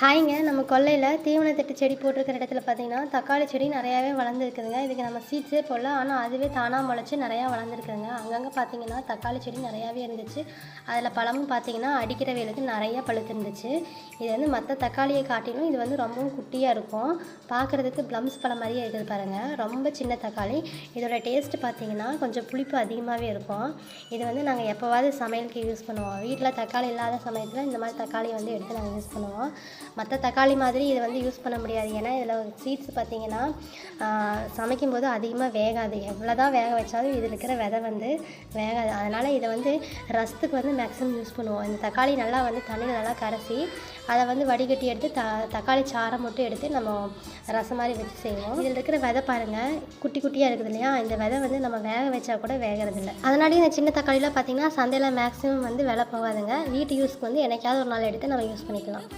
ஹாய்ங்க. நம்ம கொல்லையில் தீவனத்தட்டு செடி போட்டிருக்கிற இடத்துல பார்த்தீங்கன்னா, தக்காளி செடி நிறையாவே வளர்ந்துருக்குதுங்க. இதுக்கு நம்ம சீட்ஸே போடல. ஆனால் அதுவே தானாக முளைச்சி நிறையா வளர்ந்துருக்குதுங்க. அங்கங்கே பார்த்தீங்கன்னா, தக்காளி செடி நிறையாவே இருந்துச்சு. அதில் பழமும் பார்த்தீங்கன்னா, அடிக்கிற வெயிலுக்கு நிறையா பழுத்திருந்துச்சு. இது வந்து மற்ற தக்காளியை காட்டிலும் இது வந்து ரொம்பவும் குட்டியாக இருக்கும். பார்க்குறதுக்கு ப்ளம்ஸ் பழம் மாதிரியே இருக்குது பாருங்கள். ரொம்ப சின்ன தக்காளி. இதோட டேஸ்ட்டு பார்த்தீங்கன்னா, கொஞ்சம் புளிப்பு அதிகமாகவே இருக்கும். இது வந்து நாங்கள் எப்போவாவது சமையலுக்கு யூஸ் பண்ணுவோம். வீட்டில் தக்காளி இல்லாத சமயத்தில் இந்த மாதிரி தக்காளியை வந்து எடுத்து நாங்கள் யூஸ் பண்ணுவோம். மற்ற தக்காளி மாதிரி இதை வந்து யூஸ் பண்ண முடியாது. ஏன்னா இதில் சீட்ஸ் பார்த்திங்கன்னா சமைக்கும்போது அதிகமாக வேகாது. எவ்வளோ தான் வேக வச்சாலும் இதில் இருக்கிற விதை வந்து வேகாது. அதனால் இதை வந்து ரசத்துக்கு வந்து மேக்ஸிமம் யூஸ் பண்ணுவோம். இந்த தக்காளி நல்லா வந்து தண்ணியில் நல்லா கரைச்சி அதை வந்து வடிகட்டி எடுத்து தக்காளி சாறை மட்டும் எடுத்து நம்ம ரசம் மாதிரி வச்சு செய்வோம். இதில் இருக்கிற விதை பாருங்கள், குட்டி குட்டியாக இருக்குது இல்லையா? இந்த விதை வந்து நம்ம வேக வச்சா கூட வேகிறதில்ல. அதனாலேயே இந்த சின்ன தக்காளிலாம் பார்த்திங்கன்னா சந்தையில் மேக்ஸிமம் வந்து விலை போகாதுங்க. வீட்டு யூஸ்க்கு வந்து என்னைக்காவது ஒரு நாள் எடுத்து நம்ம யூஸ் பண்ணிக்கலாம்.